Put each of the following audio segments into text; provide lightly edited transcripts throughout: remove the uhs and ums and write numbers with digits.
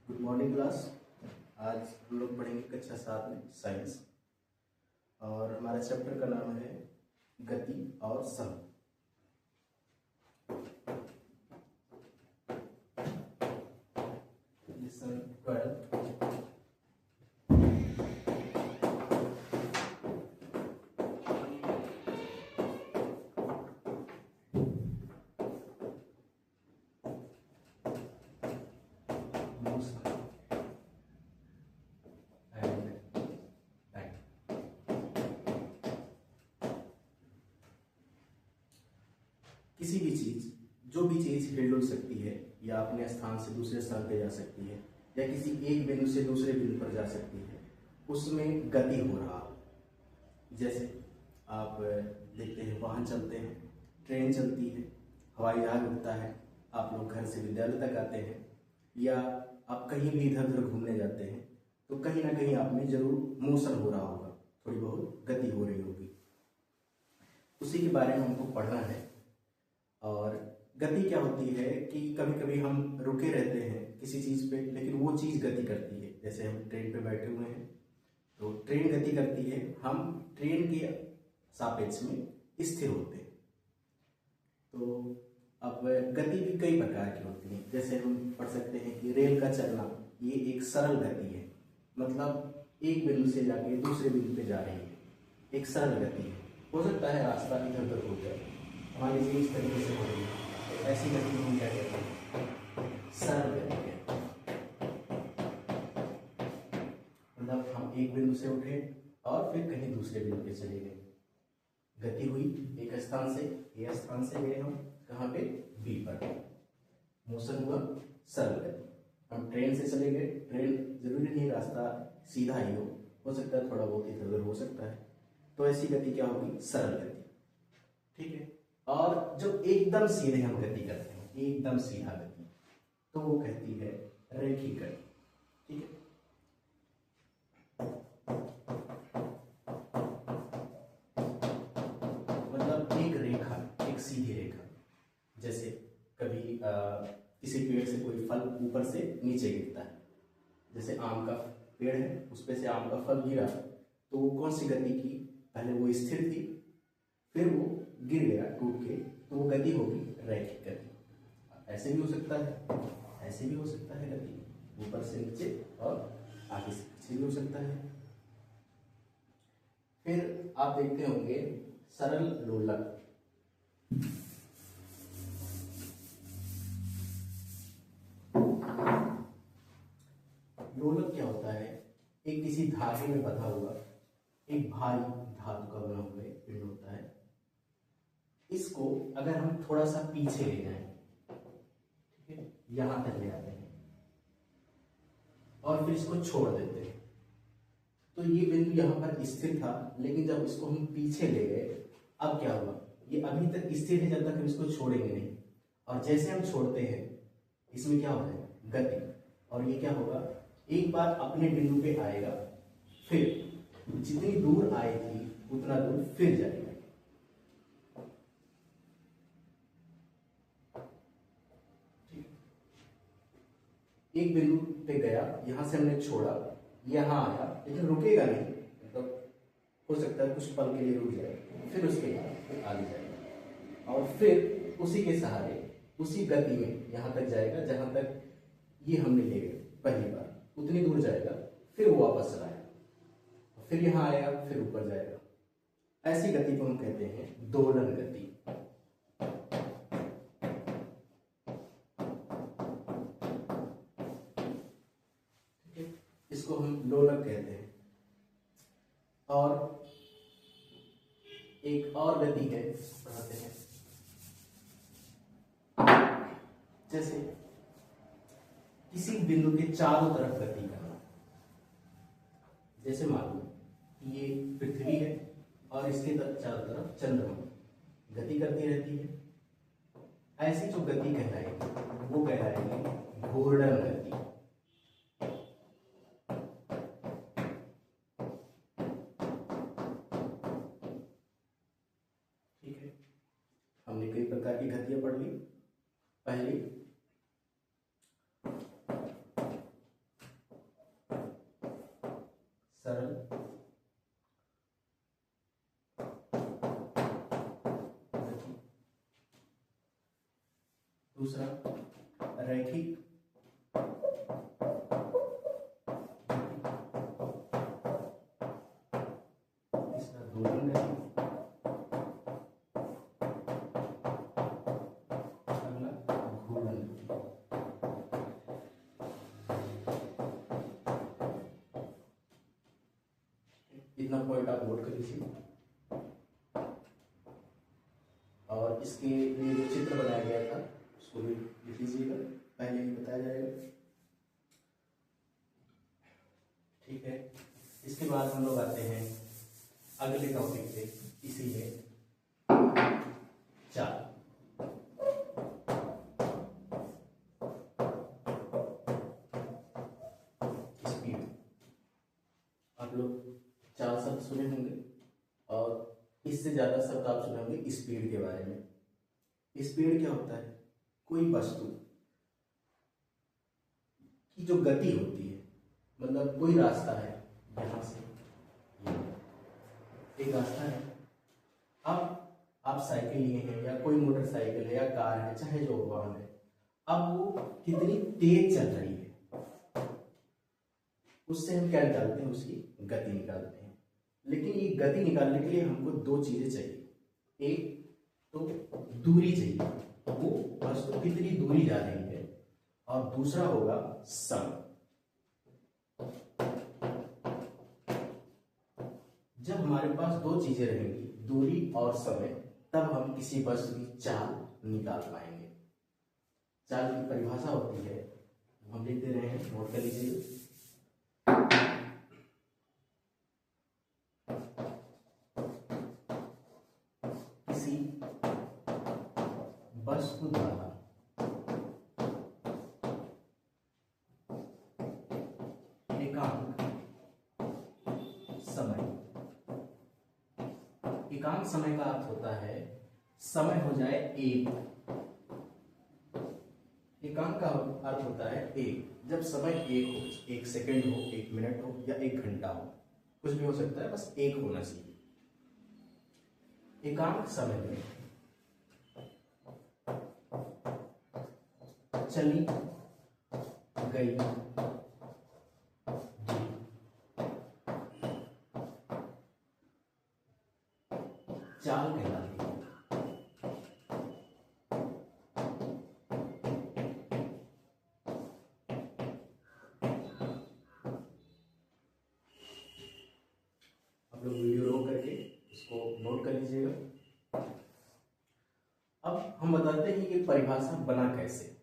Good morning class. आज हम लोग पढ़ेंगे कक्षा 7 में साइंस और हमारा चैप्टर का नाम है गति और समय। लेसन 12। किसी भी चीज़, जो भी चीज़ हिल सकती है या अपने स्थान से दूसरे स्थान पर जा सकती है या किसी एक बिंदु से दूसरे बिंदु पर जा सकती है, उसमें गति हो रहा है। जैसे आप देखते हैं वाहन चलते हैं, ट्रेन चलती है, हवाई जहाज उड़ता है, आप लोग घर से विद्यालय तक आते हैं या आप कहीं भी इधर उधर घूमने जाते हैं, तो कहीं ना कहीं आप में जरूर मोशन हो रहा होगा, थोड़ी बहुत गति हो रही होगी। उसी के बारे में हमको पढ़ना है। और गति क्या होती है कि कभी कभी हम रुके रहते हैं किसी चीज़ पे, लेकिन वो चीज़ गति करती है। जैसे हम ट्रेन पे बैठे हुए हैं तो ट्रेन गति करती है, हम ट्रेन के सापेक्ष में स्थिर होते हैं। तो अब गति भी कई प्रकार की होती है। जैसे हम पढ़ सकते हैं कि रेल का चलना ये एक सरल गति है, मतलब एक बिंदु से जाके दूसरे बिंदु पे जा रही है, एक सरल गति है। हो सकता है रास्ता इधर उधर हो जाए, हमारी चीज इस तरीके से हो रही है, ऐसी गति को हम क्या कहते हैं? सरल गति कहते हैं। मतलब हम एक बिंदु से उठे और फिर कहीं दूसरे बिंदु पे चले गए, गति हुई एक स्थान से ए स्थान से गए हम कहाँ पे? बी पर, मोशन हुआ, सरल गति। हम ट्रेन से चले गए, ट्रेन जरूरी नहीं रास्ता सीधा ही हो सकता है थोड़ा बहुत इधर उधर हो सकता है, तो ऐसी गति क्या होगी? सरल गति। ठीक है। और जब एकदम सीधे हम गति करते हैं, एकदम सीधा गति, तो वो कहती है रैखिक गति। ठीक है। मतलब एक रेखा, एक सीधी रेखा। जैसे कभी किसी पेड़ से कोई फल ऊपर से नीचे गिरता है, जैसे आम का पेड़ है, उस पे से आम का फल गिरा, तो वो कौन सी गति की? पहले वो स्थिर थी, फिर वो गिर गया टूट के, तो वो गति होगी रैखिक गति। ऐसे भी हो सकता है, ऐसे भी हो सकता है गति, ऊपर से नीचे और आगे से पीछे भी हो सकता है। फिर आप देखते होंगे सरल लोलक। लोलक क्या होता है? एक किसी धागे में बंधा हुआ एक भारी धातु का बना हुआ एक पिंड होता है। इसको अगर हम थोड़ा सा पीछे ले जाएं, ठीक है, यहां तक ले आते हैं और फिर इसको छोड़ देते हैं, तो ये बिंदु यहां पर स्थिर था, लेकिन जब इसको हम पीछे ले गए, अब क्या हुआ? ये अभी तक स्थिर है जब तक हम इसको छोड़ेंगे नहीं, और जैसे हम छोड़ते हैं इसमें क्या होता है? गति। और ये क्या होगा? एक बार अपने बिंदु पे आएगा, फिर जितनी दूर आई थी उतना दूर फिर जाएगा। एक बिंदु पे गया, यहां से हमने छोड़ा, यहां आया, लेकिन रुकेगा नहीं, मतलब हो सकता है कुछ पल के लिए रुक जाए, फिर उसके बाद आगे जाएगा और फिर उसी के सहारे उसी गति में यहां तक जाएगा जहां तक ये हमने ले गए पहली बार, उतनी दूर जाएगा, फिर वो वापस चला आएगा, फिर यहां आएगा, फिर ऊपर जाएगा। ऐसी गति को हम कहते हैं दोलन गति। इसको हम लोलक कहते हैं। और एक और गति है, पढ़ाते हैं। जैसे किसी बिंदु के चारों तरफ गति करना। जैसे मान लो ये पृथ्वी है और इसके चारों तरफ चंद्रमा गति करती रहती है। ऐसी जो गति कहलाएगी वो कहलाएगी घूर्णन गति। हमने कई प्रकार की गतियां पढ़ ली। पहली सरल गति। दूसरा रैखिक गति। तीसरा दोलन गति। अगला घूर्णन गति। इतना पॉइंट आप नोट कर लीजिए। और इसके लिए जो चित्र बनाया गया था उसको भी लिख लीजिएगा, पहले ही बताया जाएगा। ठीक है, इसके बाद हम लोग आते हैं अगले टॉपिक पे, इसीलिए चाल। स्पीड, आप लोग चार शब्द सुने होंगे और इससे ज्यादा शब्द आप सुने होंगे स्पीड के बारे में। स्पीड क्या होता है? कोई वस्तु की जो गति होती है, मतलब कोई रास्ता है, यहां से एक रास्ता है, अब आप साइकिल लिए हैं या कोई मोटरसाइकिल है या कार है, चाहे जो वाहन है, अब वो कितनी तेज चल रही है, उससे हम क्या निकालते हैं? उसकी गति निकालते हैं। लेकिन ये गति निकालने के लिए हमको दो चीजें चाहिए। एक तो दूरी चाहिए, वो वस्तु कितनी दूरी जा रही है, और दूसरा होगा समय। जब हमारे पास दो चीजें रहेंगी, दूरी और समय, तब हम किसी वस्तु की चाल निकाल पाएंगे। चाल की परिभाषा होती है, हम लिख दे रहे हैं, नोट कर लीजिए। किसी वस्तु द्वारा एकांक समय, एकांक समय का अर्थ होता है समय हो जाए एक। एकांक का अर्थ होता है एक। जब समय एक हो, 1 सेकंड हो, 1 मिनट हो या 1 घंटा हो, कुछ भी हो सकता है, बस एक होना चाहिए। एकांक समय में चली गई चाल कहलाती है। आप लोग वीडियो रोक करके इसको नोट कर लीजिएगा। अब हम बताते हैं कि परिभाषा बना कैसे।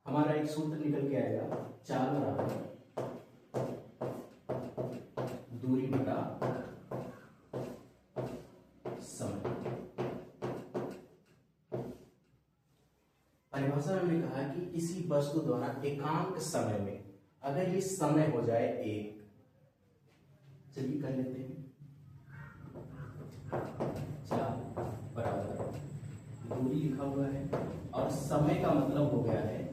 हमारा एक सूत्र निकल के आएगा, चाल बराबर दूरी बटा समय। परिभाषा में हमने कहा कि किसी वस्तु द्वारा एकांक समय में अगर ये समय हो जाए एक, चलिए कर लेते हैं, चाल बराबर दूरी लिखा हुआ है और समय का मतलब हो गया है एक।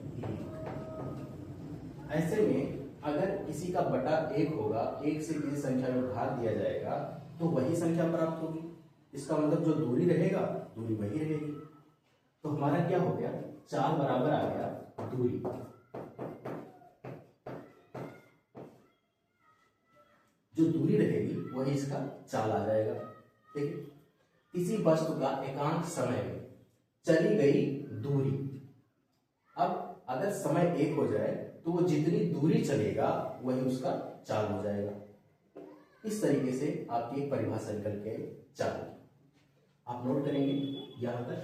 ऐसे में अगर किसी का बटा एक होगा, एक से किसी संख्या में भाग दिया जाएगा तो वही संख्या प्राप्त होगी। इसका मतलब जो दूरी रहेगा, दूरी वही रहेगी। तो हमारा क्या हो गया? चाल बराबर आ गया दूरी। जो दूरी रहेगी वही इसका चाल आ जाएगा। ठीक है, किसी वस्तु का एकांक समय में चली गई दूरी। अब अगर समय एक हो जाए तो वो जितनी दूरी चलेगा वही उसका चाल हो जाएगा। इस तरीके से आपकी एक परिभाषा निकल के चाल आप नोट करेंगे यहां तक।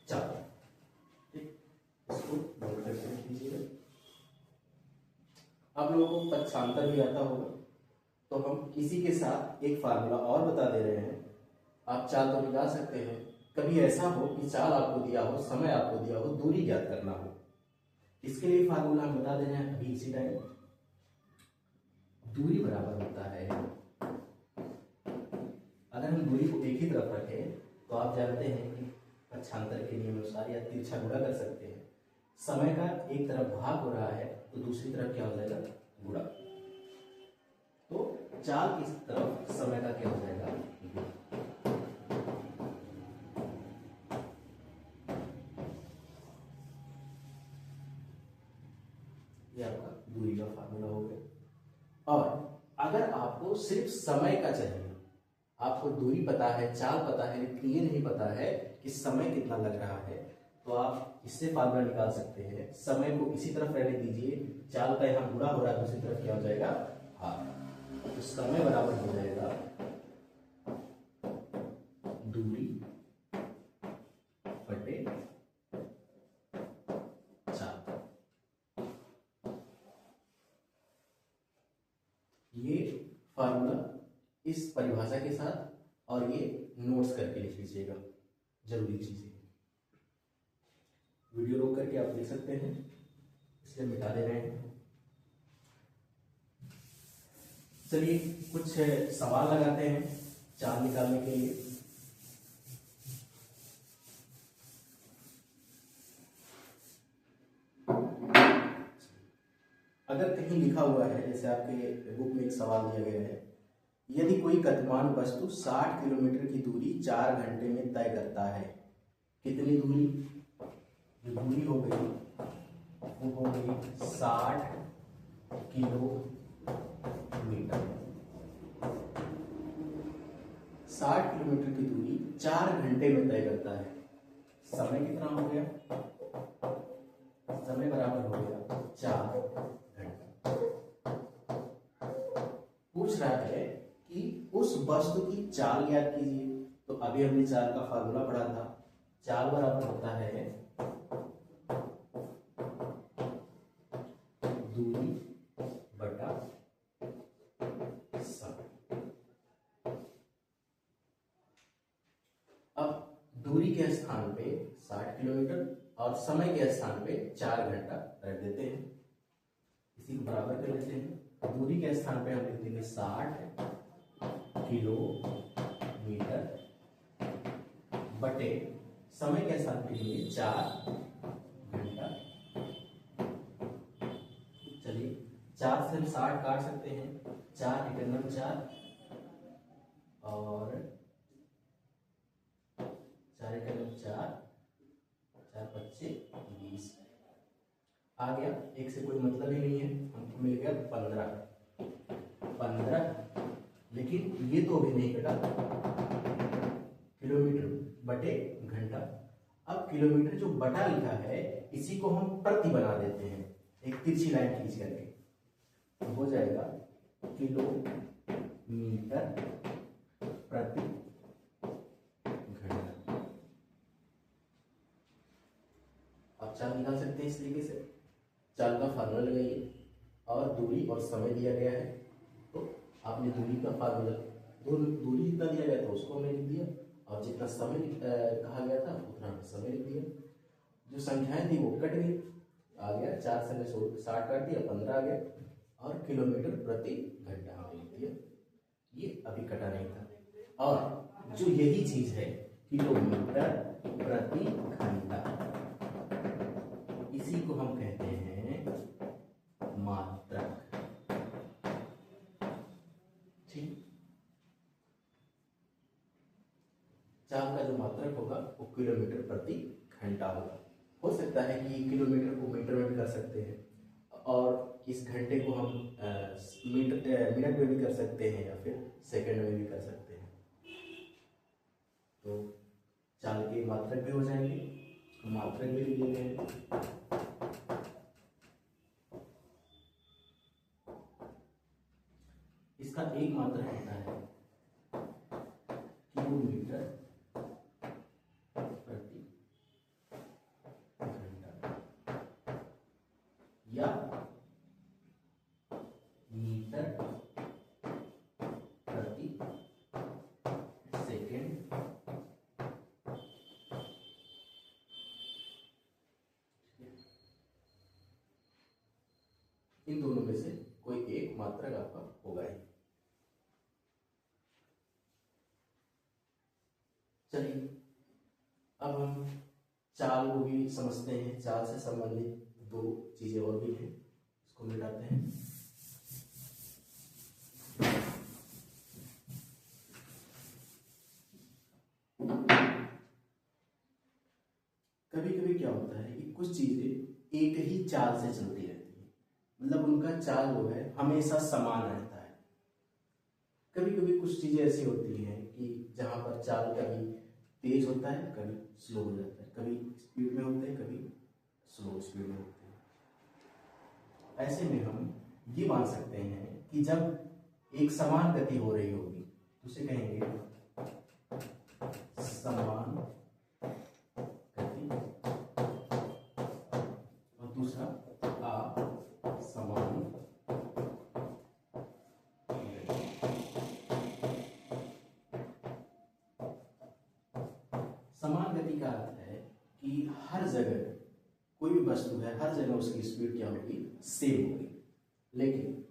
चाल, इसको नोट करके रख लीजिएगा। आप लोगों को पक्षांतर भी आता होगा, तो हम इसी के साथ एक फार्मूला और बता दे रहे हैं। आप चाल तो निकाल सकते हैं। कभी ऐसा हो कि चाल आपको दिया हो, समय आपको दिया हो, दूरी ज्ञात करना हो, इसके लिए फार्मूला हम बता दे रहे हैं अभी इसी टाइम। दूरी बराबर होता है, अगर हम दूरी को एक ही तरफ रखें तो आप जानते हैं कि पक्षांतर के नियम अनुसार या तिरछा गुणा कर सकते हैं। समय का एक तरफ भाग हो रहा है तो दूसरी तरफ क्या हो जाएगा, गुणा। तो चाल की तरफ समय का क्या हो जाएगा, गुणा। ये आपका दूरी का फार्मूला हो गया। और अगर आपको सिर्फ समय का चाहिए, आपको दूरी पता है, चाल पता है, लेकिन ये नहीं पता है कि समय कितना लग रहा है, तो आप इससे फार्मूला निकाल सकते हैं। समय को इसी तरफ रहने दीजिए, चाल का यहाँ गुणा हो रहा है, दूसरी तरफ क्या हो जाएगा, भाग। तो समय बराबर हो जाएगा दूरी बटे चाल। ये फार्मूला इस परिभाषा के साथ और ये नोट्स करके लिख लीजिएगा, जरूरी चीजें। वीडियो रोक करके आप लिख सकते हैं, इसलिए मिटा दे रहे हैं। चलिए कुछ सवाल लगाते हैं चाल निकालने के लिए। अगर कहीं लिखा हुआ है, जैसे आपके बुक में एक सवाल दिया गया है, यदि कोई गतिमान वस्तु 60 किलोमीटर की दूरी 4 घंटे में तय करता है, कितनी दूरी, जो दूरी हो गई वो हो गई 60 किलोमीटर। 60 किलोमीटर की दूरी 4 घंटे में तय करता है। समय कितना हो गया, समय बराबर हो गया 4 घंटा। पूछ रहा है कि उस वस्तु की चाल ज्ञात कीजिए। तो अभी हमने चाल का फार्मूला पढ़ा था, चाल बराबर होता है दूरी बटा समय। अब दूरी के स्थान पे 60 किलोमीटर और समय के स्थान पे 4 घंटा रख देते हैं, इसी को बराबर कर लेते हैं। दूरी के स्थान पे हम लिख देंगे 60 किलोमीटर बटे समय के स्थान पे लिए 4 घंटा। चलिए 4 से हम 60 काट सकते हैं, 4 एकम 4 और 4 एकम 4, 4 पच्चे 20 आ गया। एक से कोई मतलब ही नहीं है, हमको मिल गया 15। लेकिन ये तो अभी नहीं कटा, किलोमीटर बटे घंटा। अब किलोमीटर जो बटा लिखा है इसी को हम प्रति बना देते हैं, एक तिरछी लाइन खींच करके, तो हो जाएगा किलोमीटर प्रति घंटा। आप चाल निकाल सकते हैं इस तरीके से। चाल का फार्मूला लगाइए और दूरी और समय दिया गया है, तो आपने दूरी का फार्मूला, दूरी जितना दिया गया था उसको हमने लिख दिया और जितना समय कहा गया था उतना हमने समय लिख दिया। जो संख्याएं थी वो कट गई, आ गया 4 से 60 काट दिया, 15 आ गया और किलोमीटर प्रति घंटा हमने लिख दिया। ये अभी कटा नहीं था। और जो यही चीज है किलोमीटर प्रति घंटा, इसी को हम कहते हैं मात्रक। ठीक, चाल का जो मात्रक होगा वो किलोमीटर प्रति घंटा होगा। हो सकता है कि किलोमीटर को मीटर में भी कर सकते हैं और इस घंटे को हम मिनट में भी कर सकते हैं या फिर सेकंड में भी कर सकते हैं। तो चाल के मात्रक भी हो जाएंगे, मात्रक भी लिए गए हैं। इसका एक मात्रक होता है किलोमीटर प्रति घंटा या मीटर प्रति सेकेंड। इन दोनों में से कोई एक मात्रक आपका होगा ही। चलिए अब हम चाल को भी समझते हैं। चाल से संबंधित दो चीजें और भी हैं, इसको मिटाते हैं। कभी कभी क्या होता है कि कुछ चीजें एक ही चाल से चलती रहती है, मतलब उनका चाल जो है हमेशा समान रहता है। कभी कभी कुछ चीजें ऐसी होती हैं कि जहां पर चाल कभी तेज होता है, कभी स्लो हो जाता है, कभी स्पीड में होते हैं, कभी स्लो स्पीड में होते हैं। ऐसे में हम ये मान सकते हैं कि जब एक समान गति हो रही होगी तो उसे कहेंगे समान गति, और दूसरा असमान गति। समान गति का अर्थ है कि हर जगह कोई भी वस्तु है, हर जगह उसकी स्पीड क्या होगी, सेम होगी। लेकिन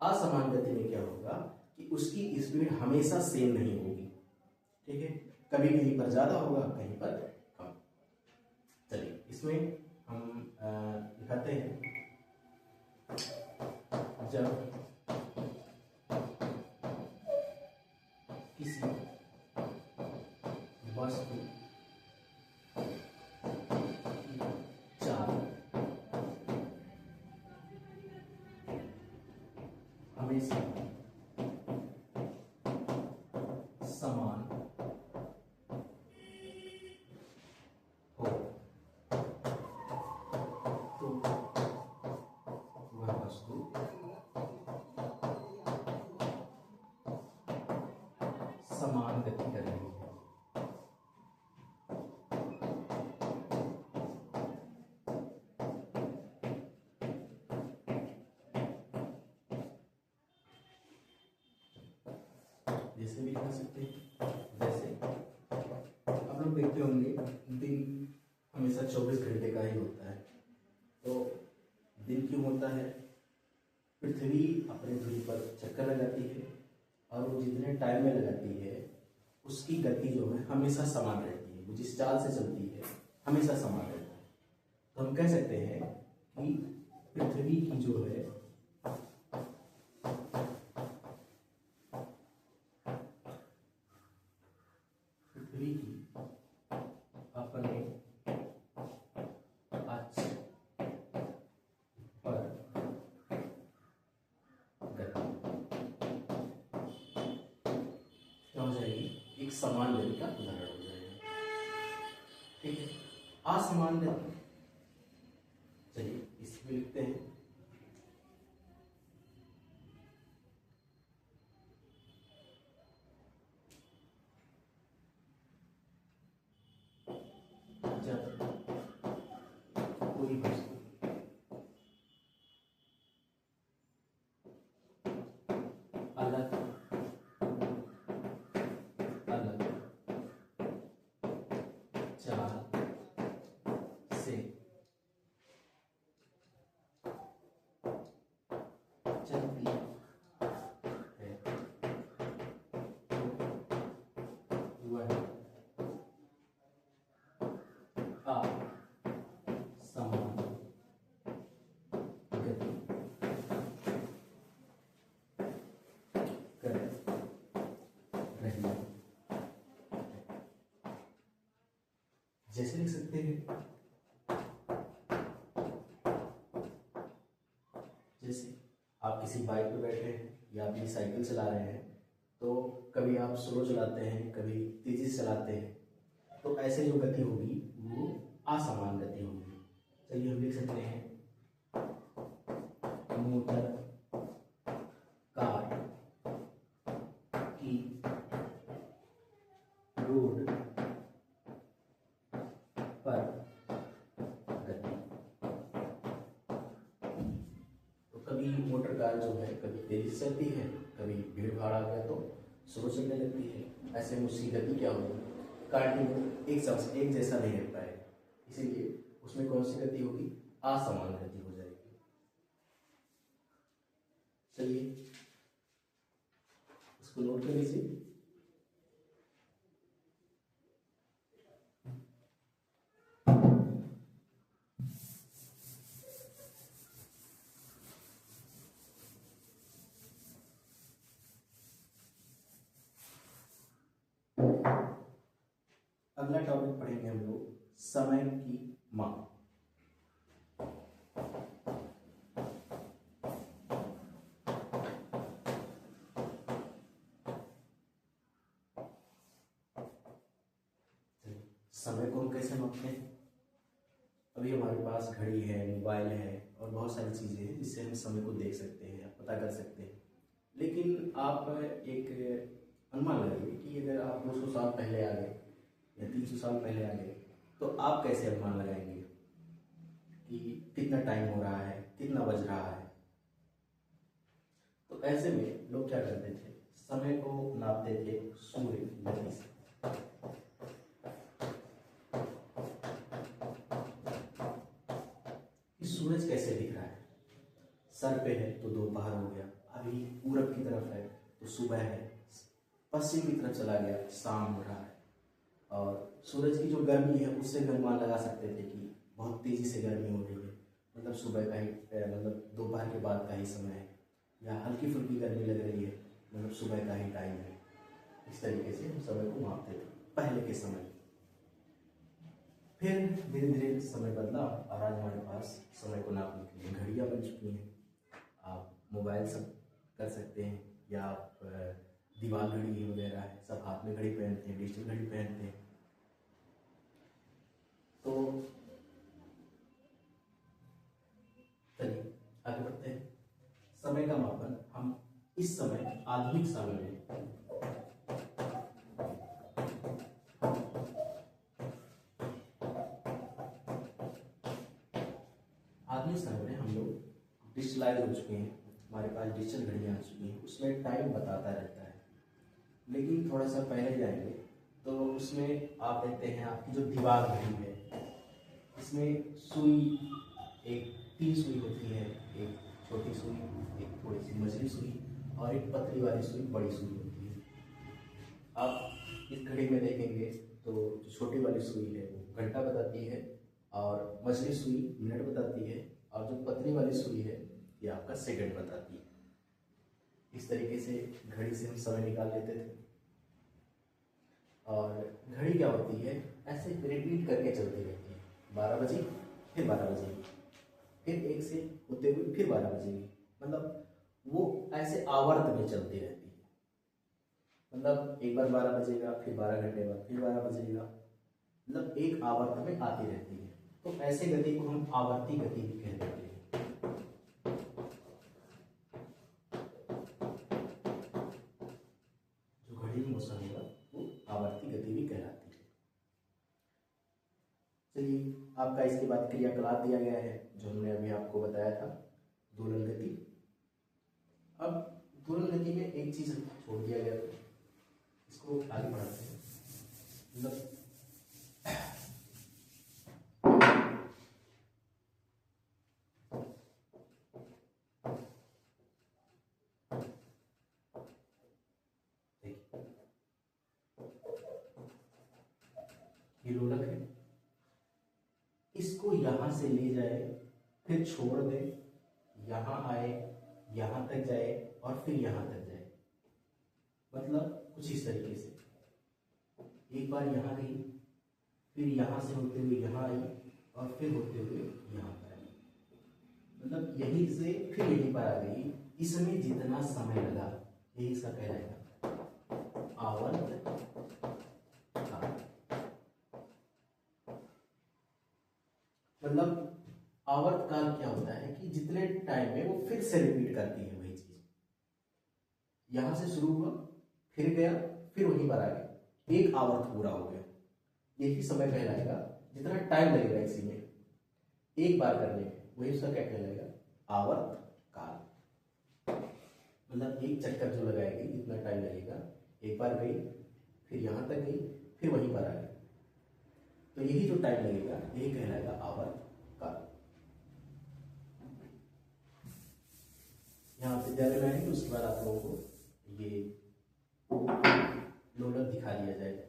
असमान गति में क्या होगा कि उसकी स्पीड हमेशा सेम नहीं होगी। ठीक है, कभी कहीं पर ज्यादा होगा, कहीं पर कम। चलिए इसमें हम दिखाते हैं। जब किसी वस्तु की चाल हमेशा समान हो तो वह वस्तु समान गति कर रही है। जैसे भी लिख सकते हैं, जैसे आप लोग देखते होंगे दिन हमेशा 24 घंटे का ही होता है। तो दिन क्यों होता है? पृथ्वी अपने धुरी पर चक्कर लगाती है और वो जितने टाइम में लगाती है उसकी गति जो है हमेशा समान रहती है। वो जिस चाल से चलती है हमेशा समान रहता है। तो हम कह सकते हैं कि पृथ्वी की जो है पृथ्वी की अपने अक्ष पर गति क्या हो जाएगी? एक समान गति का उदाहरण हो जाएगा। ठीक है, असमान गति, चलिए इसमें लिखते हैं। जब कोई वस्तु अलग अलग चाल से चलती है तो वह असमान गति कर रही है। जैसे लिख सकते हैं, जैसे आप किसी बाइक पे बैठे हैं या अपनी साइकिल चला रहे हैं, तो कभी आप स्लो चलाते हैं, कभी तेजी से चलाते हैं, तो ऐसे जो गति होगी वो असमान गति होगी। चलिए हम लिख सकते हैं मोटर कार की रोड पर गति। तो कभी मोटर कार जो है कभी तेजी से चलती है, कभी भीड़ भाड़ आ गया तो स्लो चलने लगती है। ऐसे में उसकी गति क्या होगी? कंटिन्यू एक जैसा नहीं रहता है, इसीलिए उसमें कौन सी गति होगी? असमान गति हो जाएगी। चलिए इसको नोट कर लीजिए। अगला टॉपिक पढ़ेंगे हम लोग समय की माप। समय को हम कैसे मापते हैं? अभी हमारे पास घड़ी है, मोबाइल है और बहुत सारी चीज़ें हैं जिससे हम समय को देख सकते हैं या पता कर सकते हैं। लेकिन आप एक अनुमान लगाइए कि अगर आप 200 साल पहले आ गए या 300 साल पहले आ गए तो आप कैसे अनुमान लगाएंगे कि कितना टाइम हो रहा है, कितना बज रहा है। तो ऐसे में लोग क्या करते थे, समय को नापते थे सूर्य गति से। सूरज कैसे दिख रहा है, सर पे है तो दोपहर हो गया, अभी पूरब की तरफ है तो सुबह है, पश्चिम की तरफ चला गया शाम हो रहा है। और सूरज की जो गर्मी है उससे भी अनुमान लगा सकते थे कि बहुत तेज़ी से गर्मी हो रही है, मतलब सुबह का ही मतलब दोपहर के बाद का ही समय है, या हल्की फुल्की गर्मी लग रही है मतलब सुबह का ही टाइम है। इस तरीके से हम समय को मापते थे पहले के समय। फिर धीरे धीरे समय बदला और आज हमारे पास समय को नापने के लिए घड़ियाँ बन चुकी हैं। आप मोबाइल सब कर सकते हैं या आप दीवार घड़ी वगैरह है, सब हाथ में घड़ी पहनते हैं, डिजिटल घड़ी पहनते हैं। तो चलिए आगे बढ़ते हैं। समय का मापन हम इस समय आधुनिक समय में हम लोग डिजिटलाइज हो चुके हैं, हमारे पास डिजिटल घड़ियाँ आ चुकी हैं, उसमें टाइम बताता रहता है। लेकिन थोड़ा सा पहले जाएंगे तो उसमें आप देखते हैं आपकी जो दीवार घड़ी है, इसमें सुई एक 3 सुई होती है, एक छोटी सुई, एक थोड़ी सी मझली सुई और एक पतली वाली सुई, बड़ी सुई होती है। आप इस घड़ी में देखेंगे तो जो छोटी वाली सुई है वो घंटा बताती है और मझली सुई मिनट बताती है और जो पतली वाली सुई है ये आपका सेकंड बताती है। इस तरीके से घड़ी से हम समय निकाल लेते थे। और घड़ी क्या होती है, ऐसे रिपीट करके चलती रहती है, 12 बजे फिर 12 बजेगी, फिर 1 से होते हुए फिर 12 बजेगी, मतलब वो ऐसे आवर्त में चलती रहती है। मतलब एक बार 12 बजेगा, फिर 12 घंटे बाद फिर 12 बजेगा, मतलब एक आवर्त में आती रहती है। तो ऐसे गति को हम आवर्ती गति भी कहते हैं। जो घड़ी में मोशन होगा वो आवर्ती गति भी कहलाती है। चलिए आपका इसके बाद क्रियाकलाप दिया गया है जो हमने अभी आपको बताया था, दोलन गति। अब दोलन गति में एक चीज छोड़ दिया गया, इसको आगे बढ़ाते हैं। मतलब ये लोलक है, इसको यहां से ले जाए फिर छोड़ दे, यहां आए, यहां तक जाए और फिर यहां तक जाए, मतलब कुछ इस तरीके से। एक बार यहां गई, फिर यहां से होते हुए यहां आई और फिर होते हुए यहां पर आई, मतलब यहीं से फिर यहीं पर आ गई। इसमें जितना समय लगा यही इसका कहलाएगा आवर्त काल। मतलब आवर्त काल क्या होता है कि जितने टाइम में वो फिर से रिपीट करती है वही चीज, यहां से शुरू हुआ फिर गया फिर वहीं पर आ गया, एक आवर्त पूरा हो गया, यही समय कहलाएगा। जितना टाइम लगेगा इसी में एक बार करने में, वही उसका क्या कहलाएगा, आवर्त काल। मतलब एक चक्कर जो लगाएगी जितना टाइम लगेगा, एक बार गई फिर यहां तक गई फिर वहीं पर आ गई, तो यही जो टाइम लगेगा यही कहलाएगा आवर्त काल। यहाँ विद्यालय में आएंगे उसके बाद आप लोगों को ये लोलक दिखा दिया जाएगा।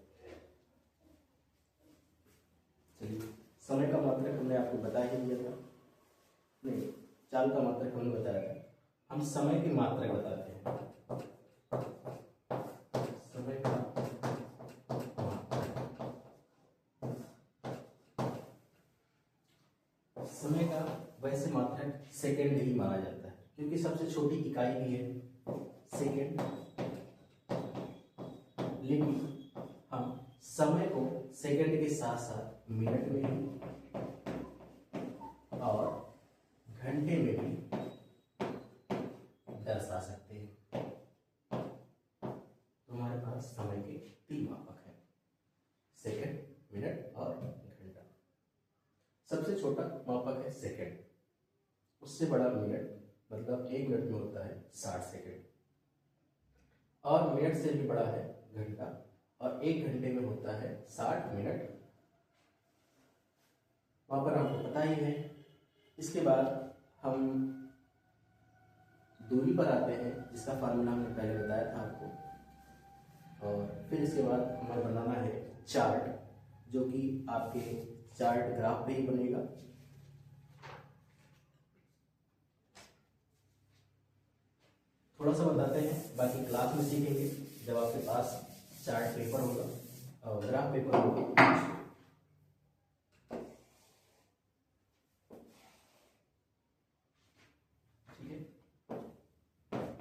चलिए समय का मात्रक हमने आपको बता ही दिया था, नहीं चाल का मात्रक हमने बताया था, हम समय की मात्रक बताते हैं। समय का समय का वैसे मात्रक सेकेंड ही माना जाता है, क्योंकि सबसे छोटी इकाई भी है सेकेंड, लेकिन हम समय को सेकेंड के साथ साथ मिनट में भी और घंटे में भी दर्शा सकते हैं। तो हमारे पास समय के 3 मापक हैं, सेकेंड, मिनट और घंटा। सबसे छोटा मापक है सेकेंड, उससे बड़ा मिनट, मतलब 1 मिनट में होता है 60 सेकेंड, और मिनट से भी बड़ा है घंटा, और 1 घंटे में होता है 60 मिनट। वहां पर आपको पता ही है। इसके बाद हम दूरी पर आते हैं, जिसका फार्मूला हमने पहले बताया था आपको, और फिर इसके बाद हमें बनाना है चार्ट, जो कि आपके चार्ट ग्राफ पे ही बनेगा। थोड़ा सा बताते हैं, बाकी क्लास में सीखेंगे जब आपके पास चार्ट पेपर होगा और ग्राफ पेपर होगा। ठीक है,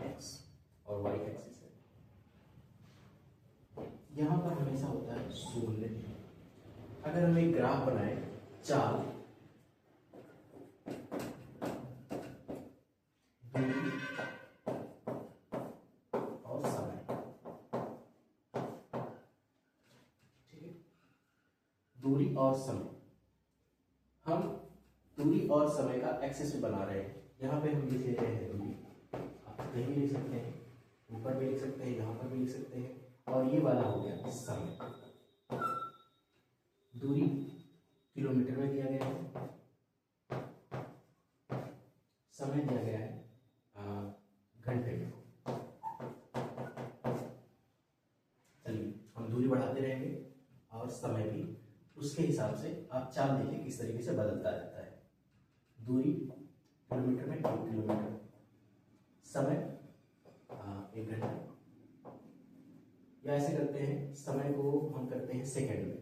एक्स और वाई एक्सिस है। यहां पर हमेशा होता है शून्य। अगर हम एक ग्राफ बनाए, चाल, और समय, ठीक है, दूरी और समय, हम दूरी और समय का एक्सिस बना रहे हैं। यहाँ पे हम लिख ले रहे हैं दूरी, आप कहीं भी लिख सकते हैं, ऊपर भी लिख सकते हैं, यहाँ पर भी लिख सकते हैं, और ये वाला हो गया समय। दूरी किलोमीटर में दिया गया है, समय दिया गया है घंटे में। चलिए हम दूरी बढ़ाते रहेंगे और समय भी उसके हिसाब से आप चाल देखिए किस तरीके से बदलता रहता है। दूरी किलोमीटर में 1 किलोमीटर, समय 1 घंटा, या ऐसे करते हैं, समय को हम करते हैं सेकंड में।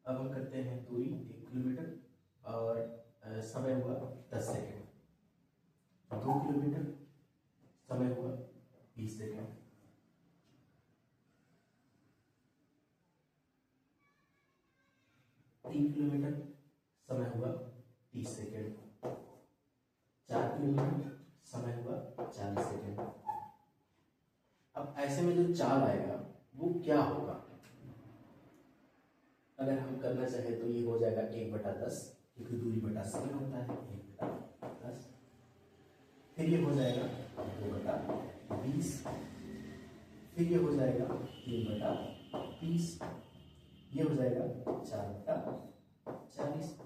अब हम करते हैं दूरी 1 किलोमीटर और समय हुआ 10 सेकेंड। 2 किलोमीटर, समय हुआ 20 सेकेंड। 3 किलोमीटर, समय हुआ 30 सेकेंड। 4 किलोमीटर, समय हुआ 40 सेकेंड। अब ऐसे में जो चाल आएगा वो क्या होगा? अगर हम करना चाहे तो ये हो जाएगा 1/10, क्योंकि दूरी बटा समय होता है, 1/10। फिर ये हो जाएगा 2/20, फिर ये हो जाएगा 3/30, ये हो जाएगा 4/40।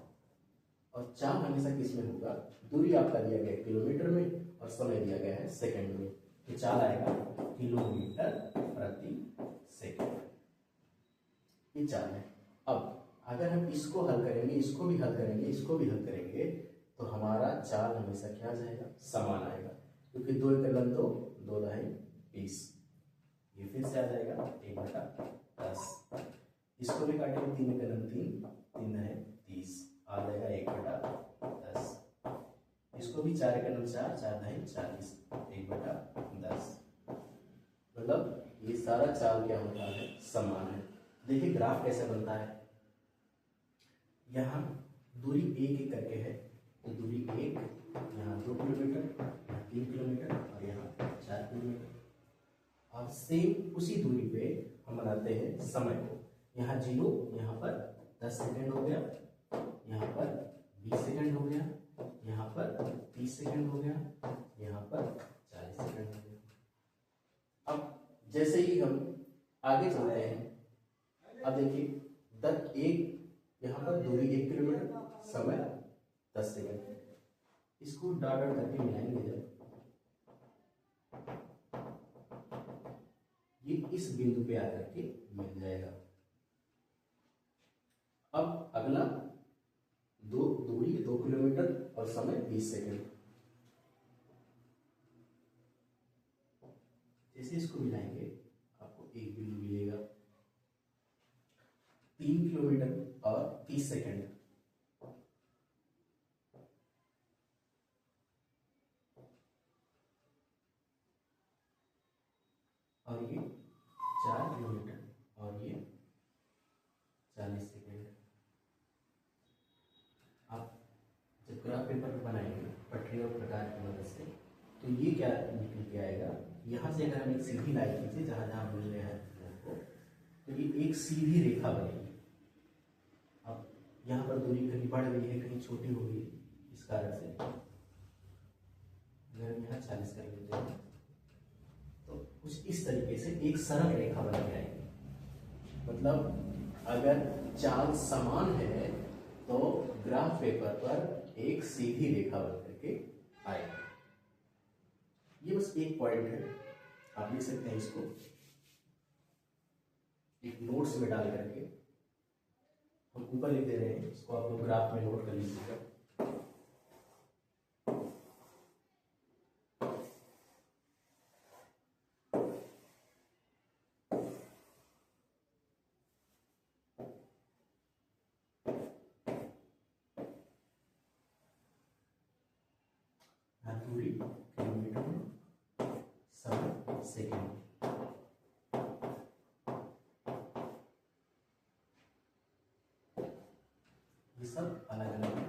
और चाल हमेशा किस में होगा? दूरी आपका दिया गया किलोमीटर में और समय दिया गया है सेकंड में, तो चाल आएगा किलोमीटर प्रति सेकंड। ये चाल है। अब अगर हम इसको हल करेंगे, इसको भी हल करेंगे, इसको भी हल करेंगे, तो हमारा चाल हमेशा क्या जाएगा? समान आएगा, क्योंकि 2 × 2 2 × 20। ये फिर से आ जाएगा 1/10। इसको भी काटेंगे, 3 × 3 3 × 30 आ जाएगा 1/10। इसको भी 4 × 4 4 × 40 1/10। मतलब ये सारा चाल क्या होता है? समान है। देखिए ग्राफ कैसे बनता है। यहाँ दूरी 1 करके है, तो दूरी 1, यहाँ 2 किलोमीटर, यहाँ 3 किलोमीटर और यहाँ 4 किलोमीटर। और सेम उसी दूरी पे हम बनाते हैं समय को। यहाँ 0, यहाँ पर 10 सेकेंड हो गया, यहाँ पर 20 सेकेंड हो गया, यहाँ पर 30 सेकेंड हो गया, यहाँ पर 40 सेकेंड हो गया। अब जैसे ही हम आगे चलते हैं, अब देखिए यहाँ पर दूरी 1 किलोमीटर, समय 10 सेकेंड। इसको डॉट डॉट करके मिलाएंगे जब, ये इस बिंदु पे आकर के मिल जाएगा। अब अगला दूरी 2 किलोमीटर और समय 20 सेकेंड। जैसे इसको मिलाएंगे आपको एक बिंदु मिलेगा 3 किलोमीटर और 30 सेकंड। और ये 4 किलोमीटर और ये 40 सेकंड। आप जब ग्राफ पेपर बनाएंगे पटरी और प्रकार की मदद से, तो ये क्या निकल के आएगा, यहाँ से अगर हम एक सीधी लाइन खींचे जहाँ जहाँ मिल रहे हैं आपको, तो ये एक सीधी रेखा बनेगी। अब यहाँ पर दूरी कहीं बढ़ गई है, कहीं छोटी हो गई, इस कारण से अगर हम यहाँ 40 कर लेते हैं तो कुछ इस तरीके से एक सरल रेखा बन के आएगी। मतलब अगर चाल समान है तो ग्राफ पेपर पर एक सीधी रेखा बन करके आएगी। ये बस एक पॉइंट है, आप लिख सकते हैं इसको एक नोट्स में डाल करके। हम ऊपर लिख दे रहे हैं, इसको आप लोग ग्राफ में नोट कर लीजिएगा। दूरी किलोमीटर में समय सेकेंड। ये सब अलग अलग है।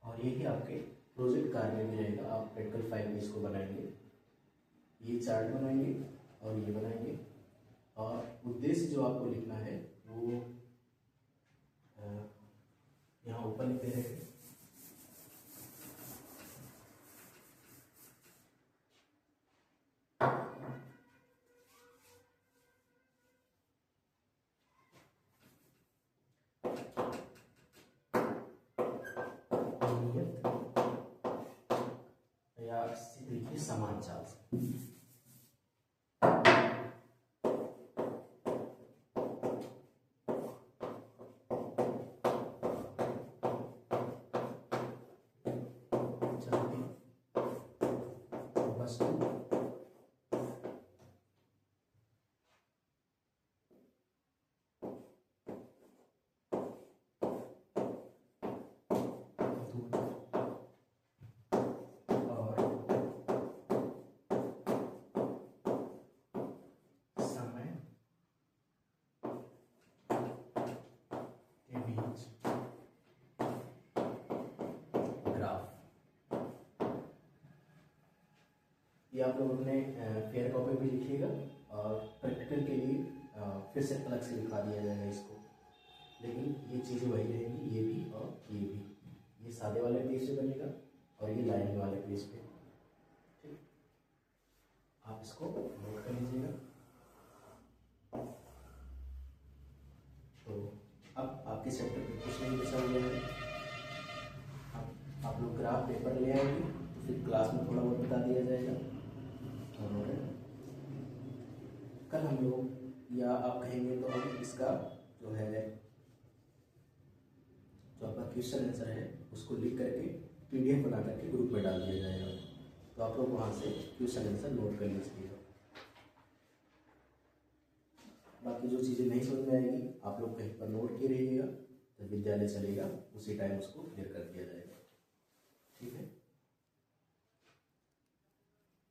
और ये ही आपके प्रोजेक्ट कार्य में भी रहेगा। आप प्रैक्टिकल फाइल में इसको बनाएंगे, ये चार्ट बनाएंगे और ये बनाएंगे। और उद्देश्य जो आपको लिखना है वो यहाँ ऊपर लिख दे रहे हैं। या लिखिए समान चाल से। ये आप लोग अपने फेयर कॉपी भी लिखिएगा और प्रैक्टिकल के लिए फिर से अलग से लिखा दिया जाएगा इसको। लेकिन ये चीज़ें वही रहेंगी, ये भी और ये भी। ये सादे वाले पेज पे बनेगा और ये लाइन वाले पेज पे। ठीक, आप इसको नोट कर लीजिएगा। तो अब आपके चैप्टर पे कुछ नहीं बचा हुआ है। आप लोग ग्राफ पेपर ले आएंगे तो फिर क्लास में थोड़ा बहुत बता दिया जाएगा। और कल हम लोग, या आप कहेंगे तो हम इसका जो है, जो आपका क्वेश्चन आंसर है उसको लिख करके PDF बना करके ग्रुप में डाल दिया जाएगा। तो आप लोग वहाँ से क्वेश्चन आंसर नोट कर लीजिएगा। बाकी जो चीज़ें नहीं समझ में आएगी आप लोग कहीं पर नोट किए रहिएगा, जब विद्यालय चलेगा उसी टाइम उसको क्लियर कर दिया जाएगा। ठीक है।